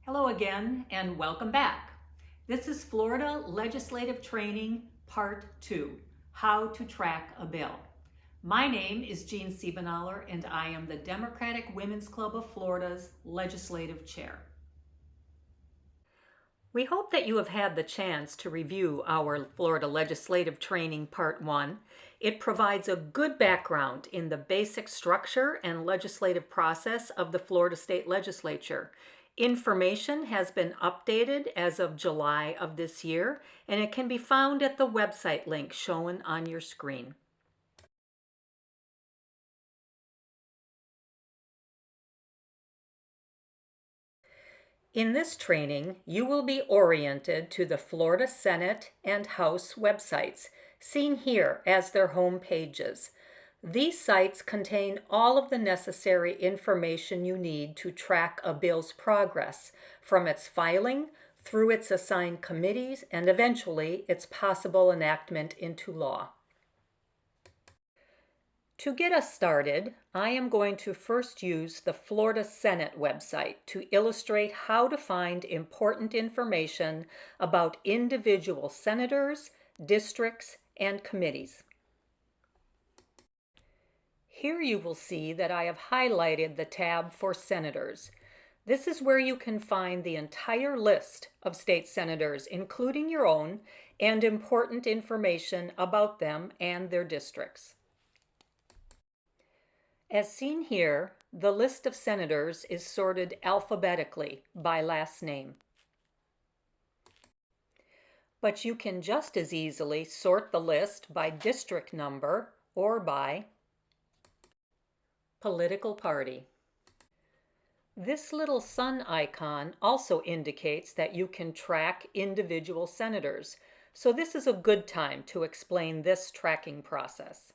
Hello again and welcome back. This is Florida Legislative Training Part 2, How to Track a Bill. My name is Jean Siebenaler and I am the Democratic Women's Club of Florida's Legislative Chair. We hope that you have had the chance to review our Florida Legislative Training Part 1. It provides a good background in the basic structure and legislative process of the Florida State Legislature. Information has been updated as of July of this year, and it can be found at the website link shown on your screen. In this training, you will be oriented to the Florida Senate and House websites, seen here as their home pages. These sites contain all of the necessary information you need to track a bill's progress, from its filing through its assigned committees and eventually its possible enactment into law. To get us started, I am going to first use the Florida Senate website to illustrate how to find important information about individual senators, districts, and committees. Here you will see that I have highlighted the tab for senators. This is where you can find the entire list of state senators, including your own, and important information about them and their districts. As seen here, the list of senators is sorted alphabetically by last name. But you can just as easily sort the list by district number or by political party. This little sun icon also indicates that you can track individual senators, so this is a good time to explain this tracking process.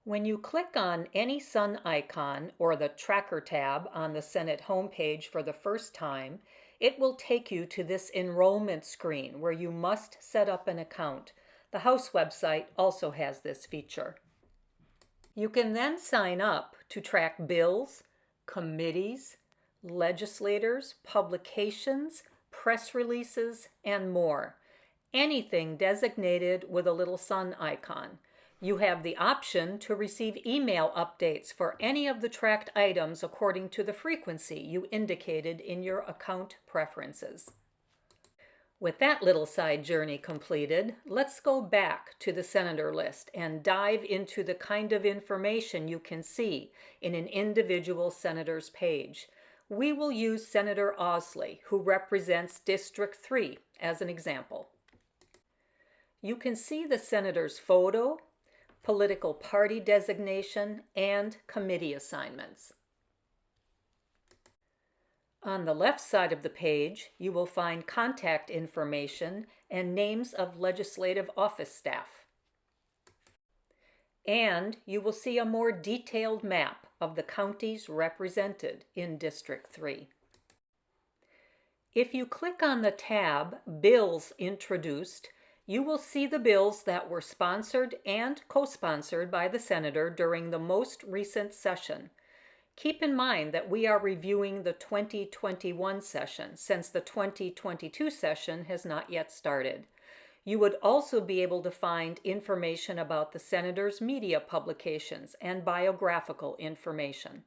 When you click on any sun icon or the Tracker tab on the Senate homepage for the first time, it will take you to this enrollment screen where you must set up an account. The House website also has this feature. You can then sign up to track bills, committees, legislators, publications, press releases, and more. Anything designated with a little sun icon. You have the option to receive email updates for any of the tracked items according to the frequency you indicated in your account preferences. With that little side journey completed, let's go back to the senator list and dive into the kind of information you can see in an individual senator's page. We will use Senator Ausley, who represents District 3, as an example. You can see the senator's photo, political party designation, and committee assignments. On the left side of the page, you will find contact information and names of legislative office staff. And you will see a more detailed map of the counties represented in District 3. If you click on the tab Bills Introduced, you will see the bills that were sponsored and co-sponsored by the senator during the most recent session. Keep in mind that we are reviewing the 2021 session, since the 2022 session has not yet started. You would also be able to find information about the senator's media publications and biographical information.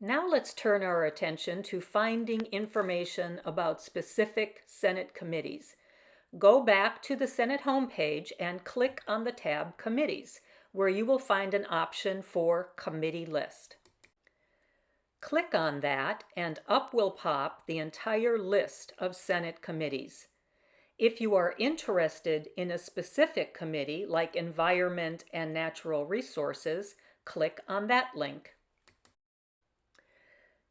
Now let's turn our attention to finding information about specific Senate committees. Go back to the Senate homepage and click on the tab Committees, where you will find an option for Committee List. Click on that and up will pop the entire list of Senate committees. If you are interested in a specific committee like Environment and Natural Resources, click on that link.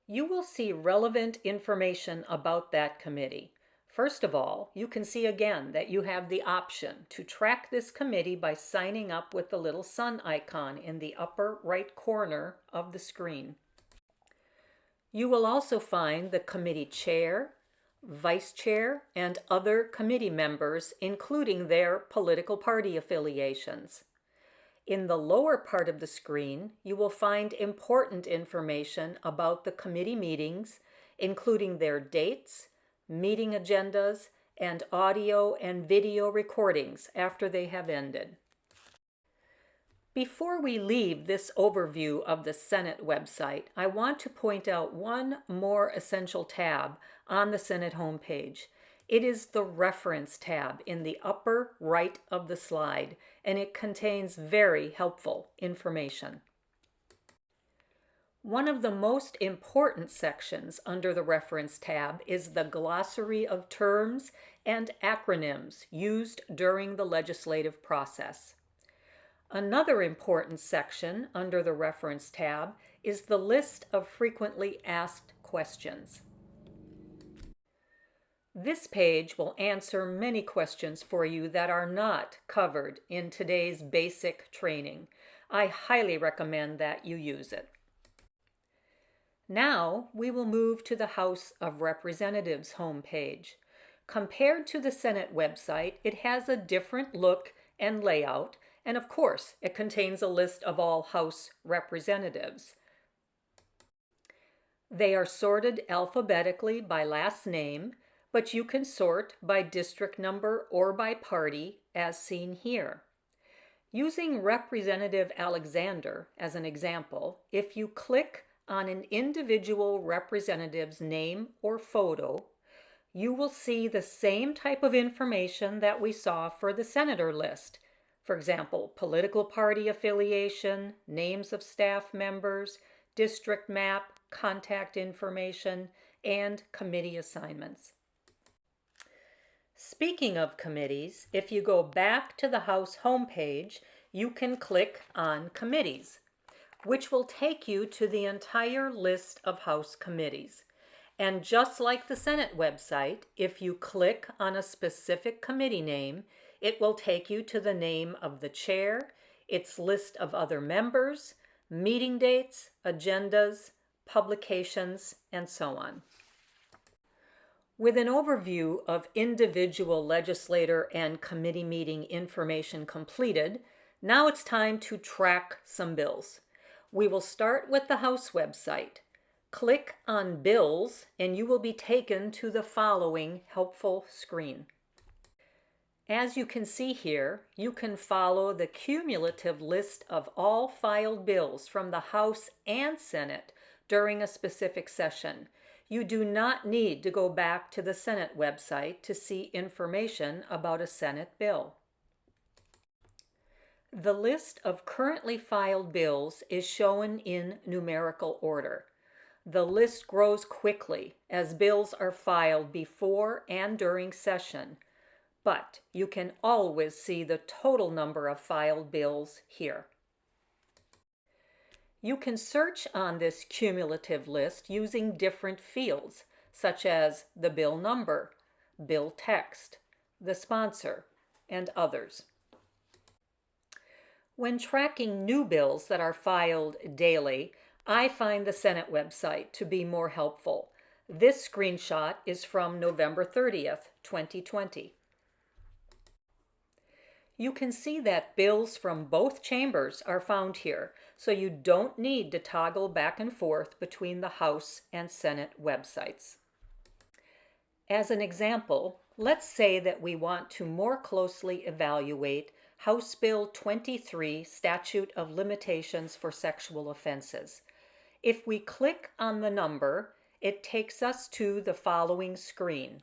You will see relevant information about that committee. First of all, you can see again that you have the option to track this committee by signing up with the little sun icon in the upper right corner of the screen. You will also find the committee chair, vice chair, and other committee members, including their political party affiliations. In the lower part of the screen, you will find important information about the committee meetings, including their dates, meeting agendas, and audio and video recordings after they have ended. Before we leave this overview of the Senate website, I want to point out one more essential tab on the Senate homepage. It is the Reference tab in the upper right of the slide, and it contains very helpful information. One of the most important sections under the Reference tab is the glossary of terms and acronyms used during the legislative process. Another important section under the Reference tab is the list of frequently asked questions. This page will answer many questions for you that are not covered in today's basic training. I highly recommend that you use it. Now we will move to the House of Representatives homepage. Compared to the Senate website, it has a different look and layout, and of course, it contains a list of all House representatives. They are sorted alphabetically by last name, but you can sort by district number or by party, as seen here. Using Representative Alexander as an example, if you click on an individual representative's name or photo, you will see the same type of information that we saw for the senator list. For example, political party affiliation, names of staff members, district map, contact information, and committee assignments. Speaking of committees, if you go back to the House homepage, you can click on Committees, which will take you to the entire list of House committees. And just like the Senate website, if you click on a specific committee name, it will take you to the name of the chair, its list of other members, meeting dates, agendas, publications, and so on. With an overview of individual legislator and committee meeting information completed, now it's time to track some bills. We will start with the House website. Click on Bills and you will be taken to the following helpful screen. As you can see here, you can follow the cumulative list of all filed bills from the House and Senate during a specific session. You do not need to go back to the Senate website to see information about a Senate bill. The list of currently filed bills is shown in numerical order. The list grows quickly as bills are filed before and during session, but you can always see the total number of filed bills here. You can search on this cumulative list using different fields, such as the bill number, bill text, the sponsor, and others. When tracking new bills that are filed daily, I find the Senate website to be more helpful. This screenshot is from November 30th, 2020. You can see that bills from both chambers are found here, so you don't need to toggle back and forth between the House and Senate websites. As an example, let's say that we want to more closely evaluate House Bill 23, Statute of Limitations for Sexual Offenses. If we click on the number, it takes us to the following screen.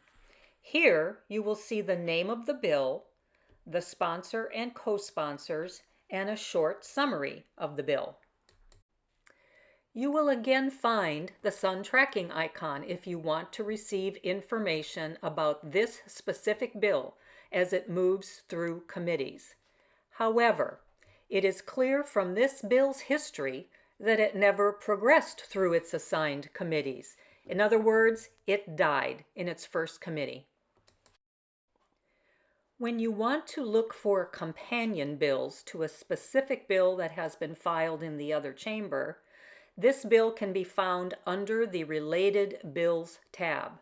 Here, you will see the name of the bill, the sponsor and co-sponsors, and a short summary of the bill. You will again find the sun tracking icon if you want to receive information about this specific bill as it moves through committees. However, it is clear from this bill's history that it never progressed through its assigned committees. In other words, it died in its first committee. When you want to look for companion bills to a specific bill that has been filed in the other chamber, this bill can be found under the Related Bills tab.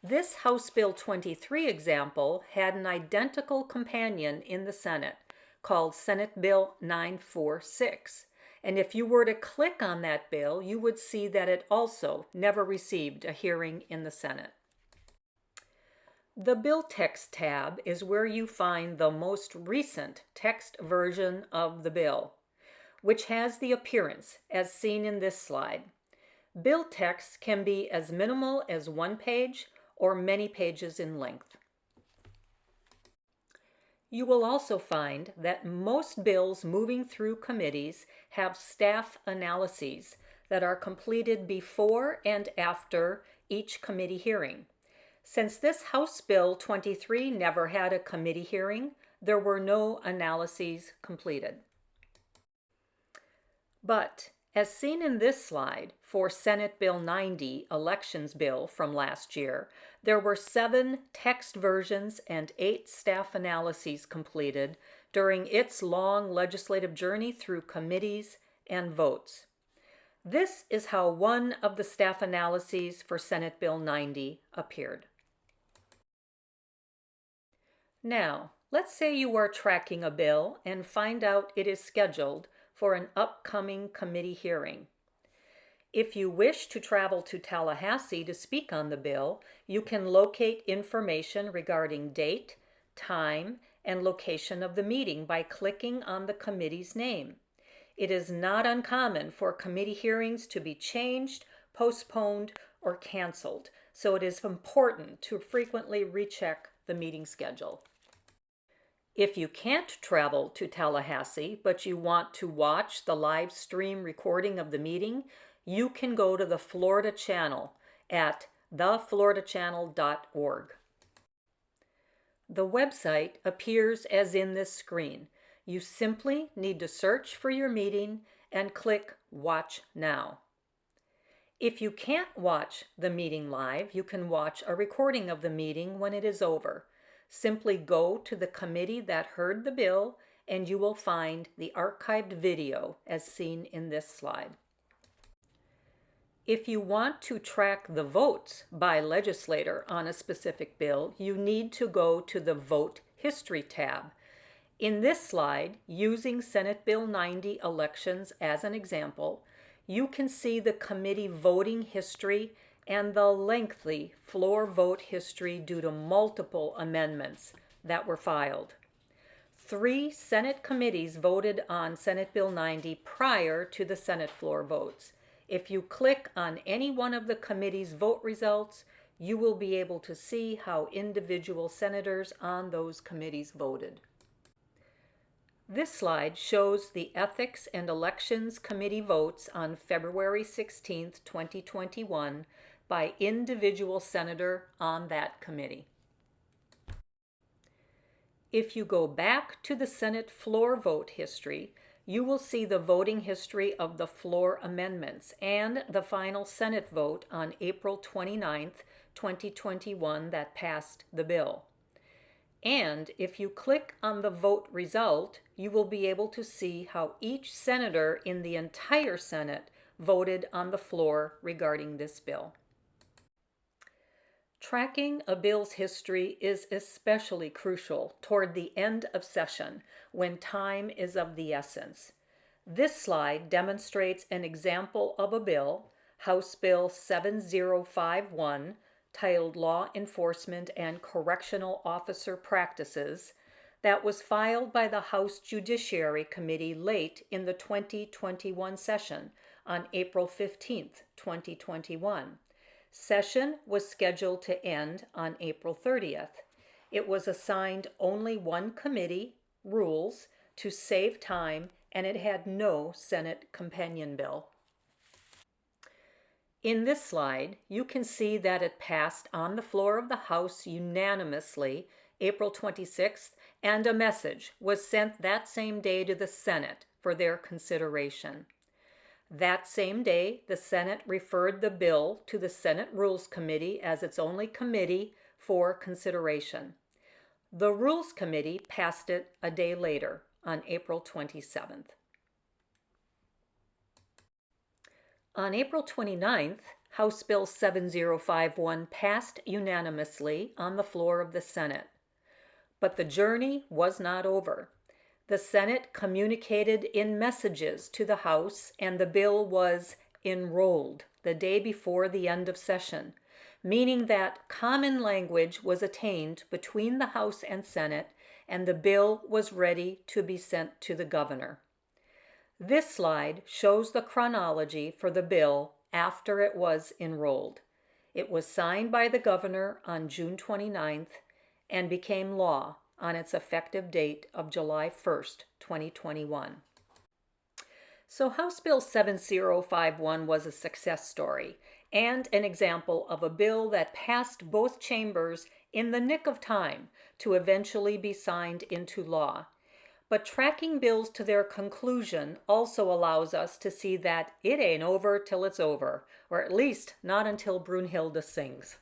This House Bill 23 example had an identical companion in the Senate called Senate Bill 946. And if you were to click on that bill, you would see that it also never received a hearing in the Senate. The Bill Text tab is where you find the most recent text version of the bill, which has the appearance as seen in this slide. Bill text can be as minimal as 1 page or many pages in length. You will also find that most bills moving through committees have staff analyses that are completed before and after each committee hearing. Since this House Bill 23 never had a committee hearing, there were no analyses completed. But as seen in this slide, for Senate Bill 90, Elections Bill from last year, there were 7 text versions and 8 staff analyses completed during its long legislative journey through committees and votes. This is how one of the staff analyses for Senate Bill 90 appeared. Now, let's say you are tracking a bill and find out it is scheduled for an upcoming committee hearing. If you wish to travel to Tallahassee to speak on the bill, you can locate information regarding date, time, and location of the meeting by clicking on the committee's name. It is not uncommon for committee hearings to be changed, postponed, or canceled, so it is important to frequently recheck the meeting schedule. If you can't travel to Tallahassee, but you want to watch the live stream recording of the meeting, you can go to the Florida channel at thefloridachannel.org. The website appears as in this screen. You simply need to search for your meeting and click Watch Now. If you can't watch the meeting live, you can watch a recording of the meeting when it is over. Simply go to the committee that heard the bill and you will find the archived video as seen in this slide. If you want to track the votes by legislator on a specific bill, you need to go to the Vote History tab. In this slide, using Senate Bill 90 elections as an example, you can see the committee voting history and the lengthy floor vote history due to multiple amendments that were filed. 3 Senate committees voted on Senate Bill 90 prior to the Senate floor votes. If you click on any one of the committee's vote results, you will be able to see how individual senators on those committees voted. This slide shows the Ethics and Elections Committee votes on February 16, 2021 by individual senator on that committee. If you go back to the Senate floor vote history, you will see the voting history of the floor amendments and the final Senate vote on April 29, 2021 that passed the bill. And if you click on the vote result, you will be able to see how each senator in the entire Senate voted on the floor regarding this bill. Tracking a bill's history is especially crucial toward the end of session when time is of the essence. This slide demonstrates an example of a bill, House Bill 7051, titled Law Enforcement and Correctional Officer Practices, that was filed by the House Judiciary Committee late in the 2021 session on April 15, 2021. Session was scheduled to end on April 30th. It was assigned only one committee, Rules, to save time, and it had no Senate companion bill. In this slide, you can see that it passed on the floor of the House unanimously April 26th, and a message was sent that same day to the Senate for their consideration. That same day, the Senate referred the bill to the Senate Rules Committee as its only committee for consideration. The Rules Committee passed it a day later, on April 27th. On April 29th, House Bill 7051 passed unanimously on the floor of the Senate. But the journey was not over. The Senate communicated in messages to the House, and the bill was enrolled the day before the end of session, meaning that common language was attained between the House and Senate, and the bill was ready to be sent to the governor. This slide shows the chronology for the bill after it was enrolled. It was signed by the governor on June 29th and became law on its effective date of July 1st, 2021. So House Bill 7051 was a success story and an example of a bill that passed both chambers in the nick of time to eventually be signed into law. But tracking bills to their conclusion also allows us to see that it ain't over till it's over, or at least not until Brunhilde sings.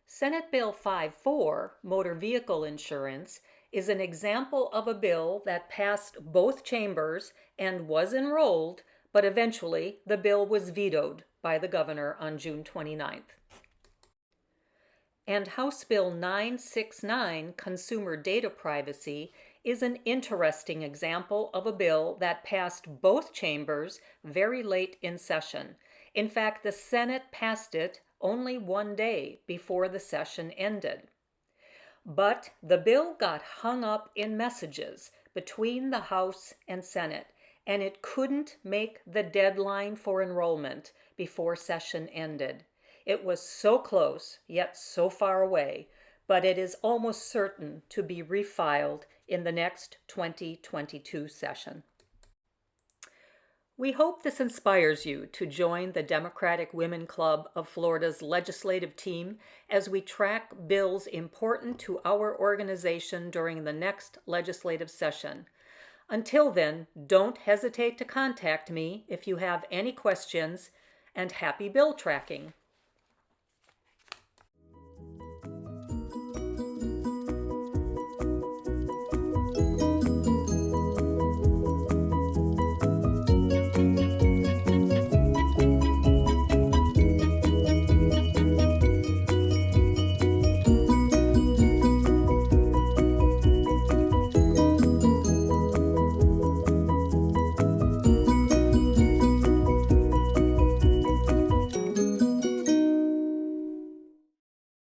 Senate Bill 54, Motor Vehicle Insurance, is an example of a bill that passed both chambers and was enrolled, but eventually the bill was vetoed by the governor on June 29th. And House Bill 969, Consumer Data Privacy, is an interesting example of a bill that passed both chambers very late in session. In fact, the Senate passed it only one day before the session ended. But the bill got hung up in messages between the House and Senate, and it couldn't make the deadline for enrollment before session ended. It was so close, yet so far away, but it is almost certain to be refiled in the next 2022 session. We hope this inspires you to join the Democratic Women Club of Florida's legislative team as we track bills important to our organization during the next legislative session. Until then, don't hesitate to contact me if you have any questions, and happy bill tracking!